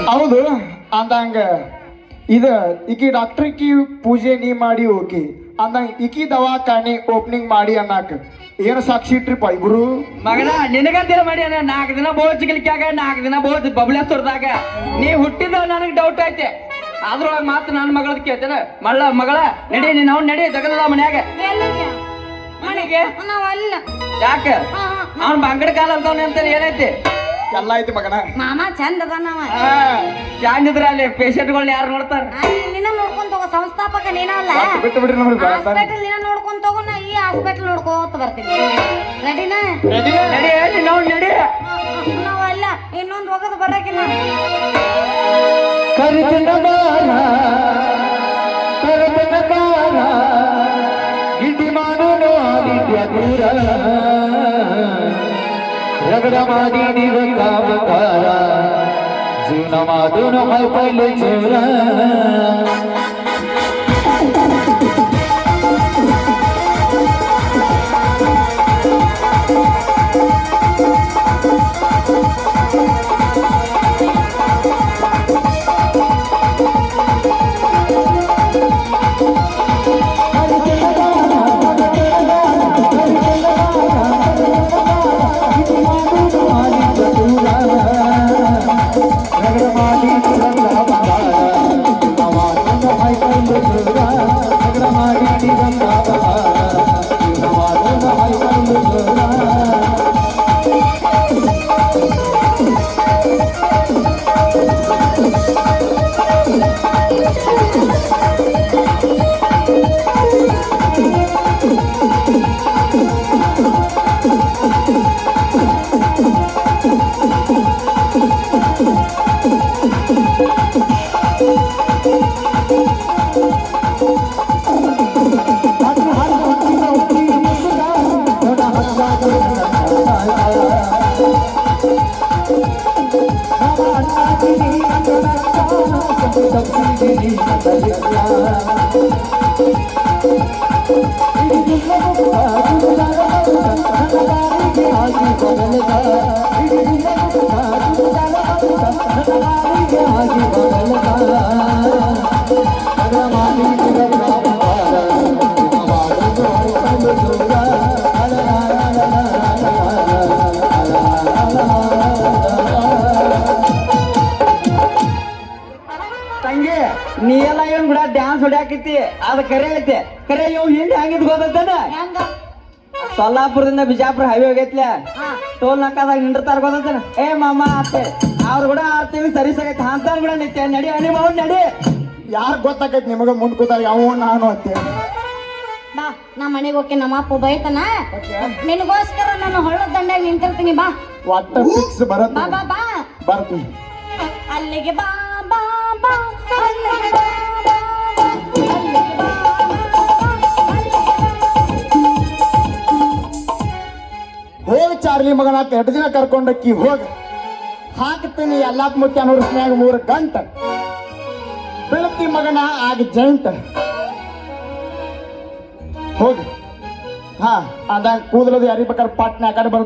ಹೌದು ಅಂದಂಗ ಇದ ಈಕಿ ಡಾಕ್ಟ್ರಿಕಿ ಪೂಜೆ ನೀ ಮಾಡಿ ಓಕೆ ಅಂದಂಗ ಈಕಿ ದವಾಖಾನೆ ಓಪನಿಂಗ್ ಮಾಡಿ ಅನ್ನಕ ಏನು ಸಾಕ್ಷಿ ಇಟ್ರಿಪ್ಪ ಇಬ್ರು ಮಗನ ನಿನಗಂತ ಮಾಡಿ 4 ದಿನ ಬೋಳ್ ಚಿಗಲಿಕ್ಕಾಗ 4 ದಿನ ಬೋಳ್ ಬಬಲೇಶ್ವರದಾಗ ನೀ ಹುಟ್ಟಿದ ನನಗೆ ಡೌಟ್ ಐತೆ ಅದ್ರೊಳಗೆ ಮಾತ್ರ ನನ್ನ ಮಗಳದ್ ಕೇಳ್ತೇನೆ ಮಗಳ ನಡಿ ನೀನ್ ಅವ್ನು ನಡಿ ಜಗದ ಮನ್ಯಾಗ ಮನೆಗೆ ಯಾಕ ಅವ್ನ್ ಬಂಗಡ ಕಾಲ ಅಂತವ್ನ ಅಂತ ಏನೈತಿ ಎಲ್ಲ ಐತಿ ಮಗನ ಮಾಮ ಚಂದ ಅದಾನವ ಚಂದ ಇದ್ರ ಅಲ್ಲಿ ಪೇಷಂಟ್ಗಳನ್ನ ಯಾರು ನೋಡ್ತಾರ ನೀನ ನೋಡ್ಕೊಂತ ಹೋಗೋ ಸಂಸ್ಥಾಪಕ ನೀನಲ್ಲ ಬಿಟ್ಟು ಬಿಡ್ರಿ ನಮ್ಗೆ ಹಾಸ್ಪಿಟಲ್ ನೀನ ನೋಡ್ಕೊಂತ ಹೋಗೋ ನಾ ಈ ಹಾಸ್ಪಿಟಲ್ ನೋಡ್ಕೋತ ಬರ್ತೀನಿ ರೆಡಿನಾ ನಡಿ ನಾವು ನಡಿ ನಾವಲ್ಲ ಇನ್ನೊಂದು ಹೋಗೋದು ಬರಕಿಲ್ಲ ಕರಿತನ ಬಾರ ಕರತನ ಬಾರ ಗಿಡ್ಡಿ ಮಾಡೋನು ಆದಿತ್ಯ ದೂರ ರಗಡ ಮಾಡಿ ನೀರು ಕಾಮಕಾರ ಜೀವನ ಮಾಡೋನು ಪೈಲೆ ಚೂರ ತಂಗಿ ನೀ ಎಲ್ಲ ಏನ್ ಕೂಡ ಡ್ಯಾನ್ಸ್ ಹೊಡ್ಯಾಕೈತಿ ಅದ ಕರೆ ಐತೆ ಕರೆ ಇವ್ ಹಿಂದೆ ಹಂಗಿದ್ ಗೊತ್ತೈತೇನ ಸೊಲ್ಲಾಪುರದಿಂದ ಬಿಜಾಪುರ ಹೈವೇ ಹೋಗೈತ್ಲೆ ಟೋಲ್ ನಾಕಾದಾಗ ನಿಂದಿರ್ತಾರ ಗೊತ್ತೈತೇನ ಏ ಮಾಮ ಅತ್ತೆ ಅವ್ರು ಕೂಡ ಆಡ್ತೀವಿ ಸರಿ ಸಗೈತಿ ಅಂತ ಕೂಡ ನಿತ್ಯ ನಡಿ ಅನಿ ಮಾವ್ ನಡಿ ಯಾರು ಗೊತ್ತಾಕೈತಿ ನಿಮಗ ಮುಂದ್ ಕೂತಾರ ಯಾವ ನಾನು ಅಂತೆ ಬಾ ನಾ ಮನೆಗೆ ಹೋಗಿ ನಮ್ಮ ಅಪ್ಪ ಬೈತಾನ ನಿನಗೋಸ್ಕರ ನಾನು ಹೊಳ್ಳದ ದಂಡ್ಯಾಗ ನಿಂತಿರ್ತೀನಿ ಬಾ ಒಟ್ಟ ಫಿಕ್ಸ್ ಬರತ್ತ ಬಾ ಬಾ ಬಾ ಬರ್ತೀನಿ ಅಲ್ಲಿಗೆ ಬಾ ಬಾ ಬಾ ಅಲ್ಲಿಗೆ ಬಾ ಬಾ ಬಾ, ಅಲ್ಲಿಗೆ ಬಾ ಹೋಗ ಚಾರ್ಲಿ ಮಗನ 2 ದಿನ ಕರ್ಕೊಂಡಕ್ಕಿ ಹೋಗ ಹಾಕ್ತೀನಿ ಎಲ್ಲಾಪ್ ಮುಟ್ಟ ನುರ್ಸ್ನ್ಯಾಗ 3 ಗಂಟೆ ಬೆಳತಿ ಮಗನ ಆಗ ಜಂಟ ಹೋಗಿ ಹಾ ಅದಾಗ ಕೂದಲದು ಯಾರಿ ಬೇಕಾದ್ರೆ ಪಾಟ್ನ ಆ ಕಡೆ ಬರುತ್ತೆ